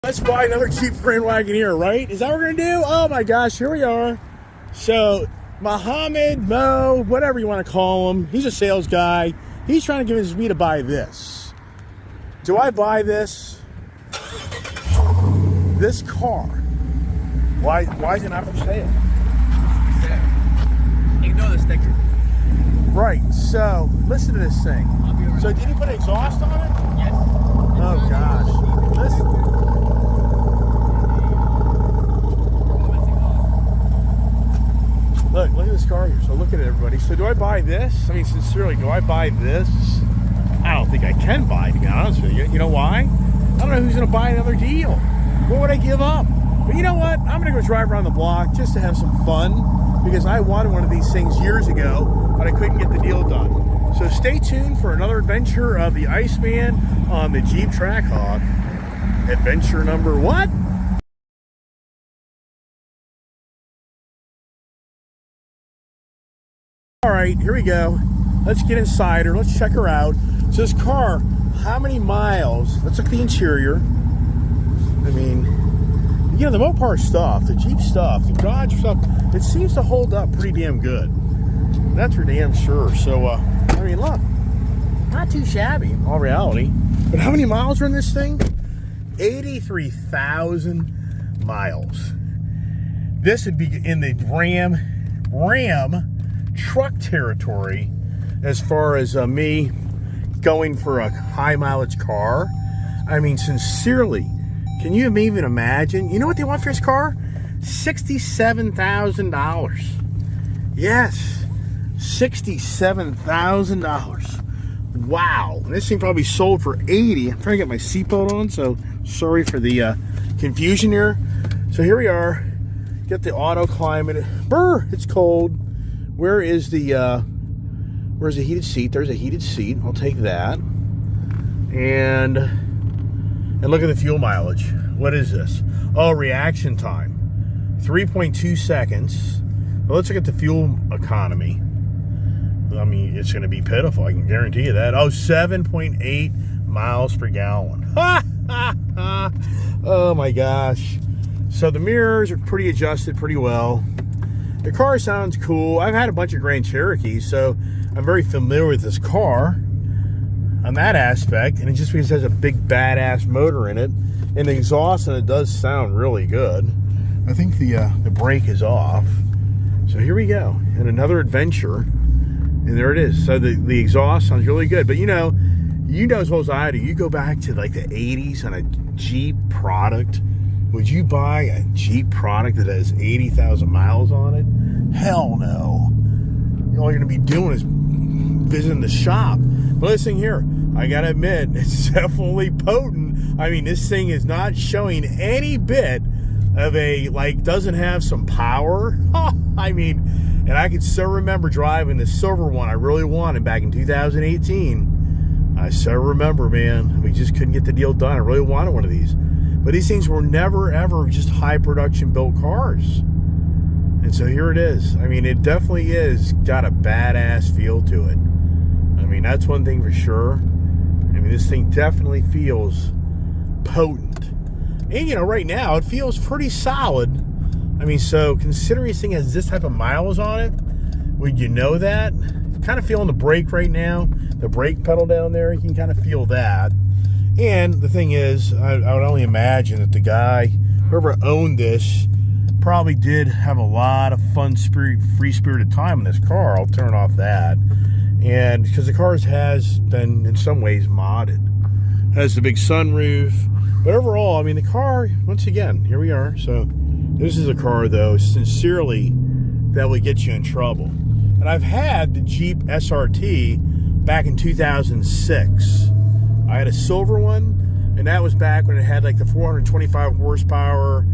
Let's buy another Jeep Grand Wagoneer, right? Is that what we're gonna do? Oh my gosh, here we are. So, Mohammed, Mo, whatever you want to call him, he's a sales guy. He's trying to convince me to buy this. Do I buy this? This car. Why is it not for sale? Ignore the sticker. Right, so listen to this thing. So did he put exhaust on it? Yes. Oh gosh. Listen. Look at this car here. So look at it, everybody. So do I buy this? I mean, sincerely, do I buy this? I don't think I can buy it, to be honest with you. You know why? I don't know who's going to buy another deal. What would I give up? But you know what? I'm going to go drive around the block just to have some fun because I wanted one of these things years ago, but I couldn't get the deal done. So stay tuned for another adventure of the Iceman on the Jeep Trackhawk. Adventure number what? All right, here we go. Let's get inside her. Let's check her out. So this car, how many miles? Let's look at the interior. I mean, you know, the Mopar stuff, the Jeep stuff, the Dodge stuff, it seems to hold up pretty damn good. That's for damn sure. So, I mean, look, not too shabby in all reality. But how many miles are in this thing? 83,000 miles. This would be in the Ram truck territory as far as me going for a high mileage car. I mean, sincerely, can you even imagine? You know what they want for this car? $67,000. Yes, $67,000. Wow. And this thing probably sold for 80. I'm trying to get my seatbelt on, so sorry for the confusion here. So here we are. Get the auto climate. Brr, it's cold. Where's the heated seat? There's a heated seat. I'll take that. And look at the fuel mileage. What is this? Oh, reaction time. 3.2 seconds. Well, let's look at the fuel economy. I mean, it's going to be pitiful. I can guarantee you that. Oh, 7.8 miles per gallon. Oh my gosh. So the mirrors are pretty adjusted pretty well. The car sounds cool. I've had a bunch of Grand Cherokees, so I'm very familiar with this car on that aspect. And it just because it has a big badass motor in it, and the exhaust and it does sound really good. I think the brake is off. So here we go, and another adventure. And there it is. So the exhaust sounds really good. But you know as well as I do, you go back to like the 80s on a Jeep product. Would you buy a Jeep product that has 80,000 miles on it? Hell no. All you're going to be doing is visiting the shop. But listen here, I got to admit, it's definitely potent. I mean, this thing is not showing any bit of doesn't have some power. I mean, and I can still remember driving the silver one I really wanted back in 2018. I still remember, man, we just couldn't get the deal done. I really wanted one of these. But these things were never, ever just high production built cars. And so here it is. I mean, it definitely is got a badass feel to it. I mean, that's one thing for sure. I mean, this thing definitely feels potent. And, you know, right now, it feels pretty solid. I mean, so considering this thing has this type of miles on it, would you know that? Kind of feeling the brake right now. The brake pedal down there, you can kind of feel that. And the thing is, I would only imagine that the guy, whoever owned this, probably did have a lot of fun, free-spirited time in this car. I'll turn off that. And because the car has been, in some ways, modded. It has the big sunroof. But overall, I mean, the car, once again, here we are. So this is a car, though, sincerely, that would get you in trouble. And I've had the Jeep SRT back in 2006. I had a silver one, and that was back when it had like the 425 horsepower,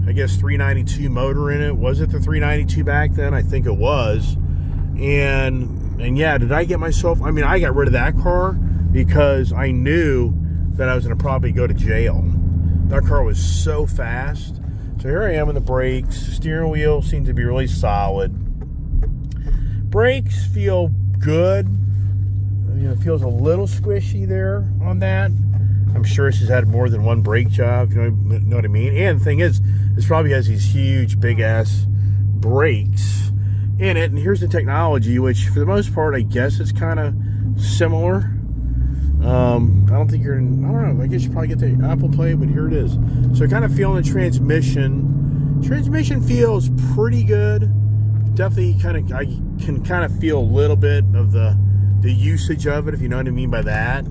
I guess 392 motor in it. Was it the 392 back then? I think it was. And yeah, did I get myself, I mean, I got rid of that car because I knew that I was going to probably go to jail. That car was so fast. So here I am in the brakes. Steering wheel seems to be really solid. Brakes feel good. You know, it feels a little squishy there on that. I'm sure this has had more than one brake job, you know what I mean? And the thing is, this probably has these huge, big-ass brakes in it. And here's the technology, which for the most part, I guess it's kind of similar. I don't think you're in, I don't know, I guess you probably get the Apple Play, but here it is. So kind of feeling the transmission. Transmission feels pretty good. Definitely I can kind of feel a little bit of the usage of it, if you know what I mean by that.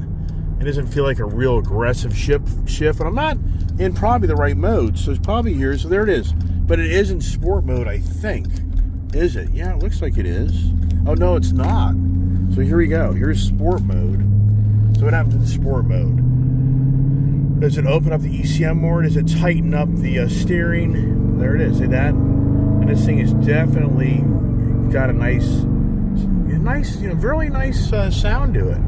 It doesn't feel like a real aggressive shift, and I'm not in probably the right mode, so it's probably here. So there it is. But it is in sport mode, I think. Is it? Yeah, it looks like it is. Oh, no, it's not. So here we go. Here's sport mode. So what happens in sport mode? Does it open up the ECM more? Does it tighten up the steering? There it is. See that? And this thing is definitely got a nice, really nice sound to it.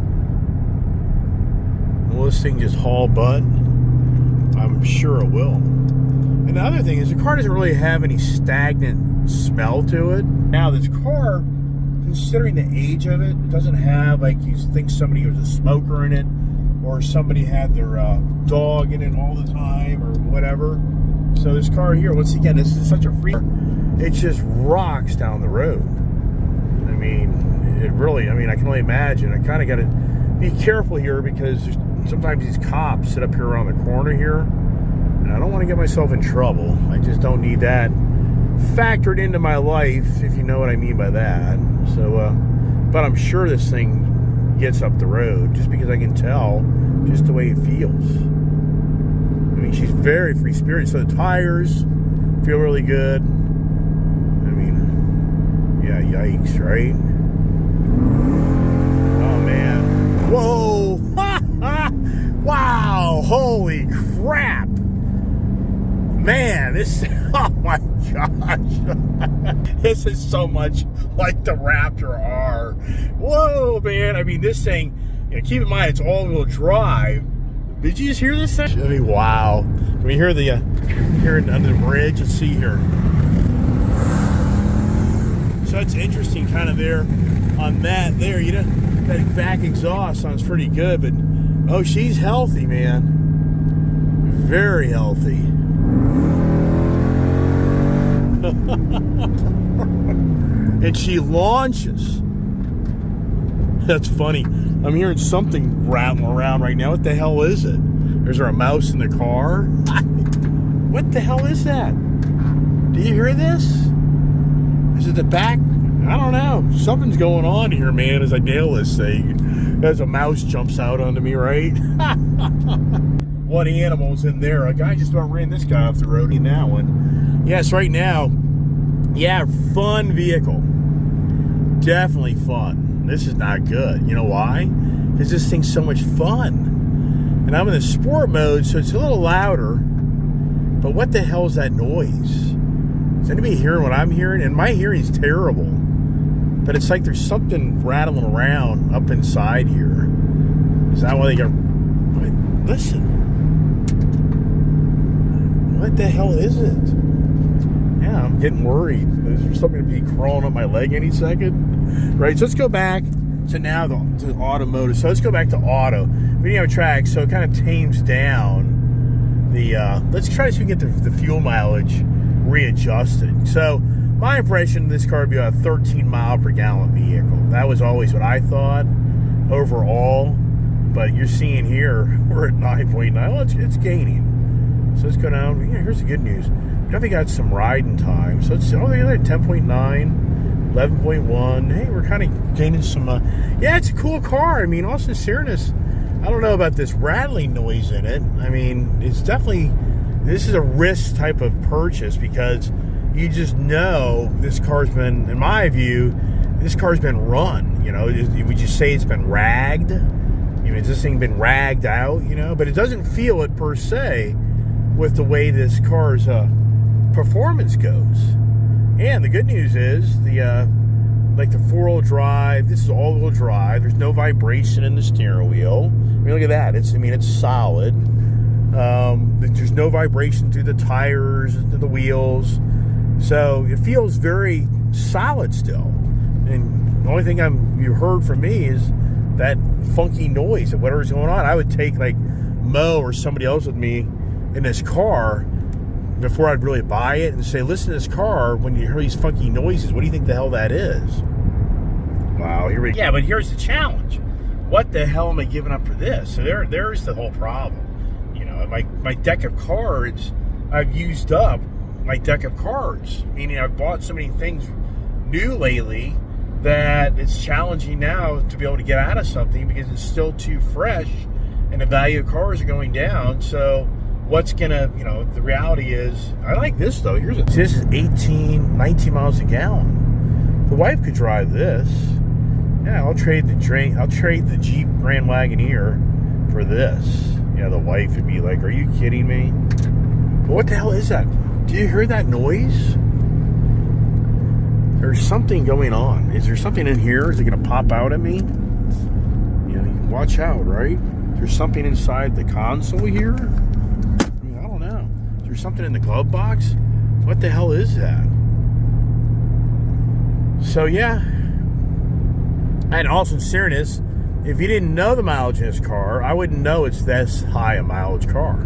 Will this thing just haul butt? I'm sure it will. And the other thing is the car doesn't really have any stagnant smell to it. Now this car, considering the age of it, it doesn't have like you think somebody was a smoker in it, or somebody had their dog in it all the time or whatever. So this car here, once again, this is such a free, it just rocks down the road. I mean, it really, I can only imagine. I kind of got to be careful here because sometimes these cops sit up here around the corner here, and I don't want to get myself in trouble. I just don't need that factored into my life, if you know what I mean by that. So, but I'm sure this thing gets up the road just because I can tell just the way it feels. I mean, she's very free-spirited. So the tires feel really good. I mean, yeah, yikes, right? Oh, man. Whoa! Wow! Holy crap! Man, this... Oh, my gosh. This is so much like the Raptor R. Whoa, man. I mean, this thing... keep in mind, it's all-wheel drive. Did you just hear this thing? I mean, wow. Can we hear the... here under the bridge? Let's see here. So it's interesting kind of there on that there. You know, that back exhaust sounds pretty good, but... Oh, she's healthy, man. Very healthy. And she launches. That's funny. I'm hearing something rattling around right now. What the hell is it? Is there a mouse in the car? What the hell is that? Do you hear this? Is it the back? I don't know. Something's going on here, man, as I nail this thing. As a mouse jumps out onto me, right? What animal's in there? A guy just about ran this guy off the road in that one. Yes, right now, yeah, fun vehicle. Definitely fun. This is not good. You know why? Because this thing's so much fun. And I'm in the sport mode, so it's a little louder. But what the hell is that noise? Is anybody hearing what I'm hearing? And my hearing's terrible. But it's like there's something rattling around up inside here. Is that why they got... Listen. What the hell is it? Yeah, I'm getting worried. Is there something to be crawling up my leg any second? Right, so let's go back to now to automotive. So let's go back to auto. We didn't have a track, so it kind of tames down the... let's try to see if we can get the fuel mileage readjusted. So my impression of this car would be a 13 mile per gallon vehicle. That was always what I thought overall. But you're seeing here, we're at 9.9. Well, it's gaining. So let's go down. Yeah, here's the good news. We definitely got some riding time. So it's over there at 10.9, 11.1. Hey, we're kind of gaining some... yeah, it's a cool car. I mean, also sincereness, I don't know about this rattling noise in it. I mean, it's definitely... This is a risk type of purchase because you just know this car's been, in my view, this car's been run. You know, would you say it's been ragged? You know, has this thing been ragged out? You know, but it doesn't feel it per se with the way this car's performance goes. And the good news is the like the 4-wheel drive. This is all-wheel drive. There's no vibration in the steering wheel. I mean, look at that. It's solid. There's no vibration through the tires, through the wheels. So it feels very solid still. And the only thing you heard from me is that funky noise of whatever's going on. I would take like Mo or somebody else with me in this car before I'd really buy it and say, listen to this car, when you hear these funky noises, what do you think the hell that is? Wow, here we go. Yeah, but here's the challenge. What the hell am I giving up for this? So there's the whole problem. You know, my deck of cards, I've used up my deck of cards. Meaning I've bought so many things new lately that it's challenging now to be able to get out of something because it's still too fresh and the value of cars are going down. So what's gonna, you know, the reality is, I like this though. This is 19 miles a gallon. The wife could drive this. Yeah, I'll trade the Jeep Grand Wagoneer for this. Yeah, the wife would be like, are you kidding me? But what the hell is that? Do you hear that noise? There's something going on. Is there something in here? Is it gonna pop out at me? You know, watch out, right? There's something inside the console here? I mean, I don't know. Is there something in the glove box? What the hell is that? So yeah. And all sincereness, if you didn't know the mileage in this car, I wouldn't know it's this high a mileage car.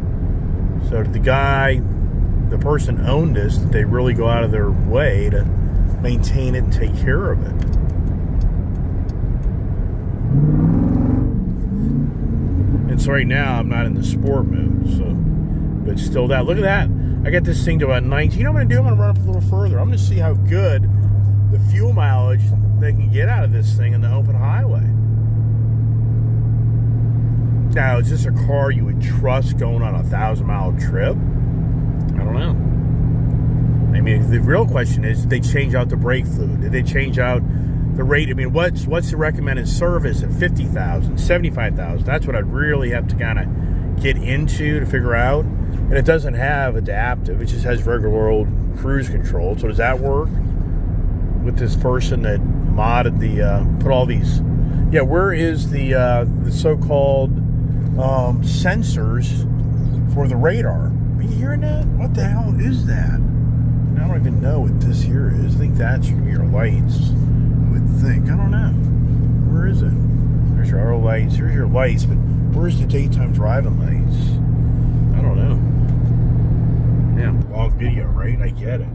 So the person owned this, they really go out of their way to maintain it and take care of it. And so right now I'm not in the sport mode, so, but still that. Look at that. I got this thing to about 19. You know what I'm gonna do? I'm gonna run up a little further. I'm gonna see how good the fuel mileage they can get out of this thing in the open highway. Now, is this a car you would trust going on a 1,000-mile trip? I don't know. I mean, the real question is, did they change out the brake fluid? Did they change out the rate? I mean, what's the recommended service at 50,000, 75,000? That's what I'd really have to kind of get into to figure out. And it doesn't have adaptive. It just has regular old cruise control. So does that work with this person that modded the, put all these, yeah, where is the so-called sensors for the radar? Are you hearing that? What the hell is that? I don't even know what this here is. I think that's your lights. I would think. I don't know. Where is it? There's your auto lights. Here's your lights, but where's the daytime driving lights? I don't know. Yeah, long video, right? I get it.